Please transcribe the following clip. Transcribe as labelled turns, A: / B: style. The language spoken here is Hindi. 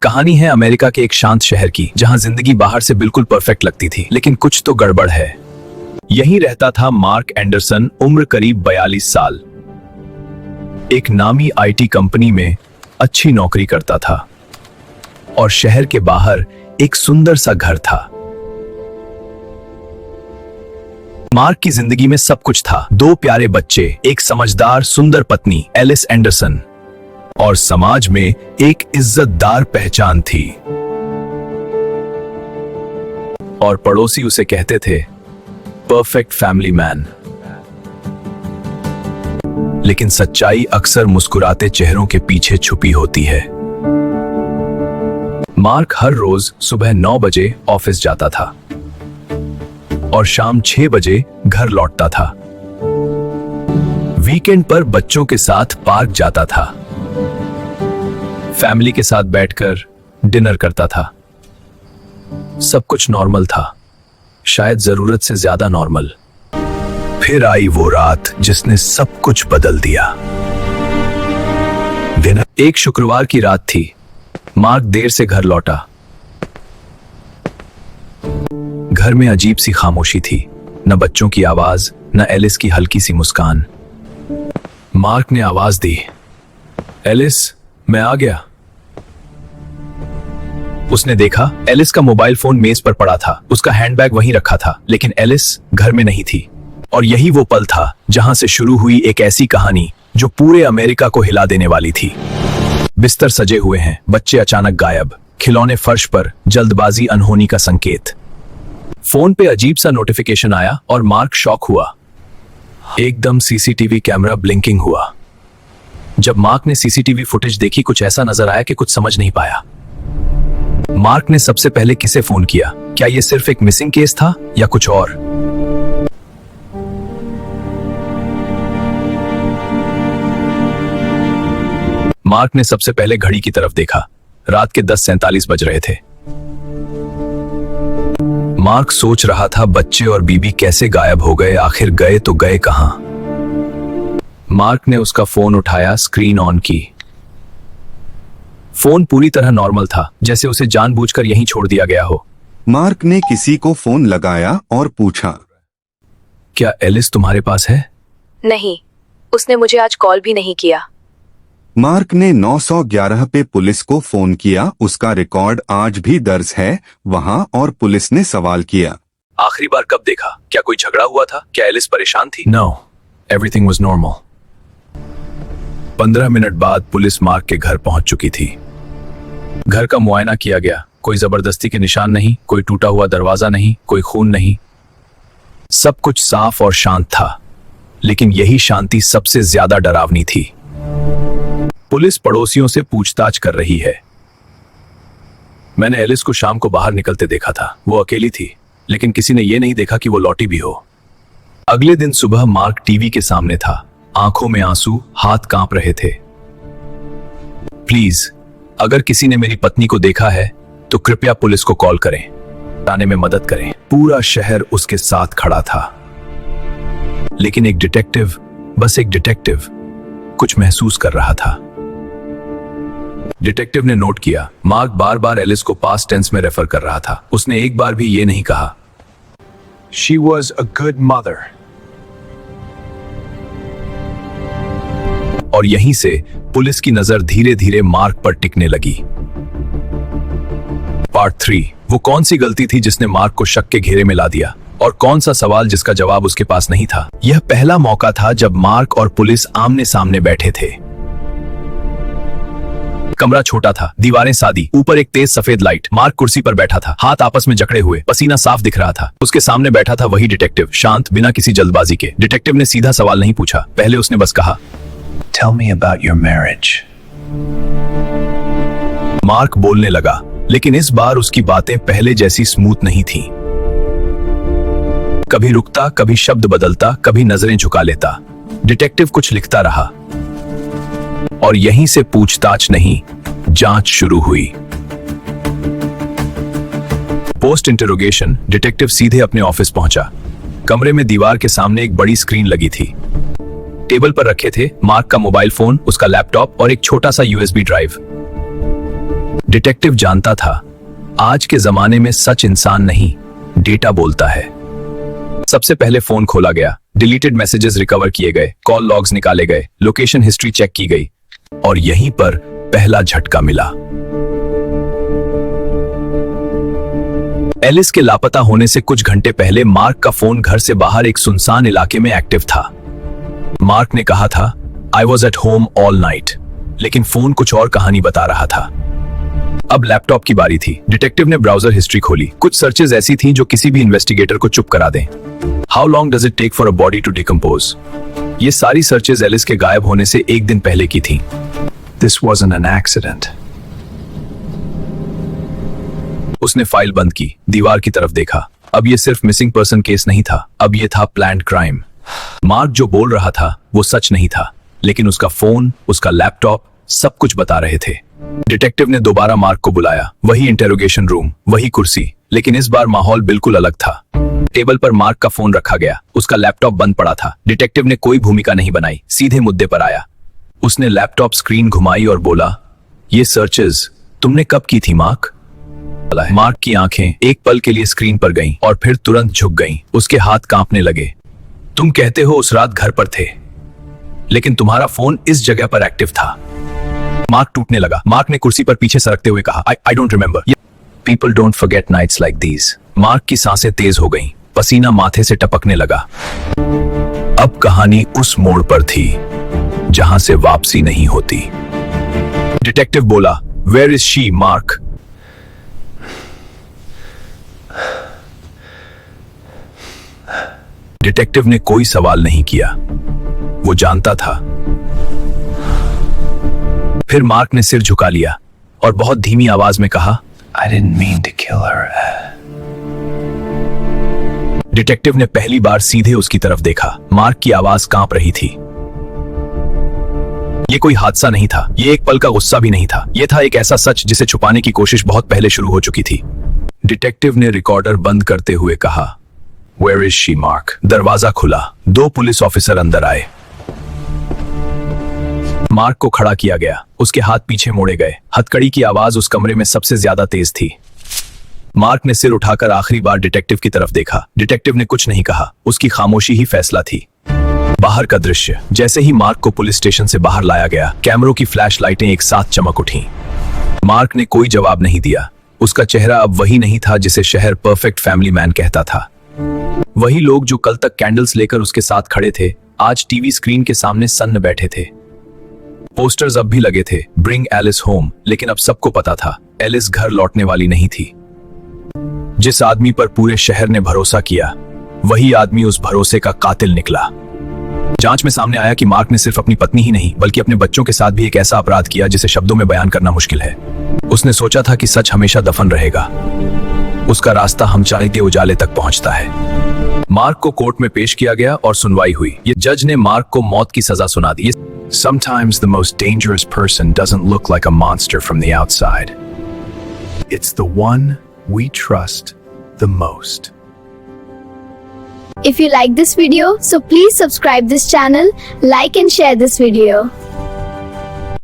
A: कहानी है अमेरिका के एक शांत शहर की, जहां जिंदगी बाहर से बिल्कुल परफेक्ट लगती थी, लेकिन कुछ तो गड़बड़ है। यहीं रहता था मार्क एंडरसन, उम्र करीब 42 साल। एक नामी आईटी कंपनी में अच्छी नौकरी करता था और शहर के बाहर एक सुंदर सा घर था। मार्क की जिंदगी में सब कुछ था, 2 प्यारे बच्चे, एक समझदार सुंदर पत्नी एलिस एंडरसन, और समाज में एक इज्जतदार पहचान थी। और पड़ोसी उसे कहते थे परफेक्ट फैमिली मैन। लेकिन सच्चाई अक्सर मुस्कुराते चेहरों के पीछे छुपी होती है। मार्क हर रोज सुबह 9 बजे ऑफिस जाता था और शाम 6 बजे घर लौटता था। वीकेंड पर बच्चों के साथ पार्क जाता था, फैमिली के साथ बैठकर डिनर करता था। सब कुछ नॉर्मल था, शायद जरूरत से ज्यादा नॉर्मल। फिर आई वो रात जिसने सब कुछ बदल दिया। एक शुक्रवार की रात थी। मार्क देर से घर लौटा। घर में अजीब सी खामोशी थी, न बच्चों की आवाज, न एलिस की हल्की सी मुस्कान। मार्क ने आवाज दी, एलिस, मैं आ गया। उसने देखा एलिस का मोबाइल फोन मेज पर पड़ा था, उसका हैंडबैग वहीं रखा था, लेकिन एलिस घर में नहीं थी। और यही वो पल था जहां से शुरू हुई एक ऐसी कहानी जो पूरे अमेरिका को हिला देने वाली थी। बिस्तर सजे हुए हैं, बच्चे अचानक गायब, खिलौने फर्श पर, जल्दबाजी अनहोनी का संकेत। फोन पे अजीब सा नोटिफिकेशन आया और मार्क शॉक हुआ। एकदम सीसीटीवी कैमरा ब्लिंकिंग हुआ। जब मार्क ने सीसीटीवी फुटेज देखी, कुछ ऐसा नजर आया कि कुछ समझ नहीं पाया। मार्क ने सबसे पहले किसे फोन किया? क्या यह सिर्फ एक मिसिंग केस था या कुछ और? मार्क ने सबसे पहले घड़ी की तरफ देखा। रात के 10:47 बज रहे थे। मार्क सोच रहा था बच्चे और बीबी कैसे गायब हो गए, आखिर गए तो गए कहां? मार्क ने उसका फोन उठाया, स्क्रीन ऑन की। फोन पूरी तरह नॉर्मल था, जैसे उसे जानबूझकर यहीं छोड़ दिया गया हो।
B: मार्क ने किसी को फोन लगाया और पूछा,
A: क्या एलिस तुम्हारे पास है?
C: नहीं, उसने मुझे आज कॉल भी नहीं किया।
B: मार्क ने 911 पे पुलिस को फोन किया। उसका रिकॉर्ड आज भी दर्ज है वहां, और पुलिस ने सवाल किया,
A: आखिरी बार कब देखा? क्या कोई झगड़ा हुआ था? क्या एलिस परेशान थी? No, everything was normal. 15 minute बाद पुलिस मार्क के घर पहुंच चुकी थी। घर का मुआयना किया गया। कोई जबरदस्ती के निशान नहीं, कोई टूटा हुआ दरवाजा नहीं, कोई खून नहीं। सब कुछ साफ और शांत था, लेकिन यही शांति सबसे ज्यादा डरावनी थी। पुलिस पड़ोसियों से पूछताछ कर रही है। मैंने एलिस को शाम को बाहर निकलते देखा था। वो अकेली थी, लेकिन किसी ने यह नहीं देखा कि वो लौटी भी हो। अगले दिन सुबह मार्क टीवी के सामने था, आंखों में आंसू, हाथ कांप रहे थे। प्लीज, अगर किसी ने मेरी पत्नी को देखा है तो कृपया पुलिस को कॉल करें, आने में मदद करें। पूरा शहर उसके साथ खड़ा था, लेकिन एक डिटेक्टिव, बस एक डिटेक्टिव, कुछ महसूस कर रहा था। डिटेक्टिव ने नोट किया, मार्क बार बार एलिस को पास्ट टेंस में रेफर कर रहा था। उसने एक बार भी ये नहीं कहा, She was a good mother. और यहीं से पुलिस की नजर धीरे धीरे मार्क पर टिकने लगी। पार्ट 3, वो कौन सी गलती थी जिसने मार्क को शक के घेरे में ला दिया, और कौन सा सवाल जिसका जवाब उसके पास नहीं था? यह पहला मौका था जब मार्क और पुलिस आमने सामने बैठे थे। कमरा छोटा था, दीवारें सादी, ऊपर एक तेज सफेद लाइट। मार्क कुर्सी पर बैठा था, हाथ आपस में जकड़े हुए, पसीना साफ दिख रहा था। उसके सामने बैठा था वही डिटेक्टिव, शांत, बिना किसी जल्दबाजी के। डिटेक्टिव ने सीधा सवाल नहीं पूछा, पहले उसने बस कहा, Tell me about your marriage. Mark बोलने लगा, लेकिन इस बार उसकी बातें पहले जैसी स्मूथ नहीं थीं। कभी रुकता, कभी शब्द बदलता, कभी नजरें झुका लेता। डिटेक्टिव कुछ लिखता रहा, और यहीं से पूछताछ नहीं, जांच शुरू हुई। पोस्ट इंटरोगेशन, डिटेक्टिव सीधे अपने ऑफिस पहुंचा। कमरे में दीवार के सामने एक बड़ी स्क्रीन लगी थी। टेबल पर रखे थे मार्क का मोबाइल फोन, उसका लैपटॉप और एक छोटा सा यूएसबी ड्राइव। डिटेक्टिव जानता था आज के जमाने में सच इंसान नहीं, डेटा बोलता है। सबसे पहले फोन खोला गया, डिलीटेड मैसेजेस रिकवर किए गए, कॉल लॉग्स निकाले गए, लोकेशन हिस्ट्री चेक की गई और यहीं पर पहला झटका मिला। एलिस के लापता होने से कुछ घंटे पहले मार्क का फोन घर से बाहर एक सुनसान इलाके में एक्टिव था। मार्क ने कहा था, I was at home all night, लेकिन फोन कुछ और कहानी बता रहा था। अब लैपटॉप की बारी थी। डिटेक्टिव ने ब्राउजर हिस्ट्री खोली। कुछ सर्चेज ऐसी थी जो किसी भी इन्वेस्टिगेटर को चुप करा दें। How long does it take for a body to decompose? ये सारी सर्चेज एलिस के गायब होने से एक दिन पहले की थी। This wasn't an accident. उसने फाइल बंद की, दीवार की तरफ देखा। अब ये सिर्फ मिसिंग पर्सन केस नहीं था, अब ये था प्लान्ड क्राइम। मार्क जो बोल रहा था वो सच नहीं था, लेकिन उसका फोन, उसका लैपटॉप सब कुछ बता रहे थे। डिटेक्टिव ने दोबारा मार्क को बुलाया। वही इंटेरोगेशन रूम, वही कुर्सी, लेकिन इस बार माहौल बिल्कुल अलग था। टेबल पर मार्क का फोन रखा गया, उसका लैपटॉप बंद पड़ा था। डिटेक्टिव ने कोई भूमिका नहीं बनाई, सीधे मुद्दे पर आया। उसने लैपटॉप स्क्रीन घुमाई और बोला, ये सर्चेज तुमने कब की थी मार्क? मार्क की आंखें एक पल के लिए स्क्रीन पर गईं और फिर तुरंत झुक गईं। उसके हाथ कांपने लगे। तुम कहते हो उस रात घर पर थे, लेकिन तुम्हारा फोन इस जगह पर एक्टिव था। मार्क टूटने लगा। मार्क ने कुर्सी पर पीछे सरकते हुए कहा, I don't remember. People don't forget nights like these. Mark की सांसें तेज हो गईं, पसीना माथे से टपकने लगा। अब कहानी उस मोड़ पर थी जहां से वापसी नहीं होती। डिटेक्टिव बोला, where is she Mark? Detective ने कोई सवाल नहीं किया, वो जानता था। फिर मार्क ने सिर झुका लिया और बहुत धीमी आवाज में कहा, I didn't mean to kill her. Detective ने पहली बार सीधे उसकी तरफ देखा। मार्क की आवाज कांप रही थी। ये कोई हादसा नहीं था, ये एक पल का गुस्सा भी नहीं था, ये था एक ऐसा सच जिसे छुपाने की कोशिश बहुत पहले शुरू हो चुकी थी। डिटेक्टिव ने रिकॉर्डर बंद करते हुए कहा, Where is she, Mark? दरवाजा खुला। 2 पुलिस ऑफिसर अंदर आए। मार्क को खड़ा किया गया, उसके हाथ पीछे मोड़े गए। हथकड़ी की आवाज उस कमरे में सबसे ज्यादा तेज थी। मार्क ने सिर उठाकर आखिरी बार डिटेक्टिव की तरफ देखा। डिटेक्टिव ने कुछ नहीं कहा, उसकी खामोशी ही फैसला थी। बाहर का दृश्य, जैसे ही मार्क को पुलिस स्टेशन से बाहर लाया गया, कैमरों की फ्लैश लाइटें एक साथ चमक उठीं। मार्क ने कोई जवाब नहीं दिया। उसका चेहरा अब वही नहीं था जिसे शहर परफेक्ट फैमिली मैन कहता था। वही लोग जो कल तक कैंडल्स लेकर उसके साथ खड़े थे, आज टीवी स्क्रीन के सामने सन्न बैठे थे। पोस्टर्स अब भी लगे थे, ब्रिंग एलिस होम, लेकिन अब सबको पता था एलिस घर लौटने वाली नहीं थी। जिस आदमी पर पूरे शहर ने भरोसा किया, वही आदमी उस भरोसे का कातिल निकला। जांच में सामने आया कि मार्क ने सिर्फ अपनी पत्नी ही नहीं, बल्कि अपने बच्चों के साथ भी एक ऐसा अपराध किया जिसे शब्दों में बयान करना मुश्किल है। उसने सोचा था कि सच हमेशा दफन रहेगा, उसका रास्ता हमचाई के उजाले तक पहुंचता है। मार्क को कोर्ट में पेश किया गया और सुनवाई हुई। ये जज ने मार्क को मौत की सजा सुना दी। Sometimes the most dangerous person doesn't look like a monster from the outside. It's the one we trust the most.
D: If you like this video, so please subscribe this channel, like and share this video.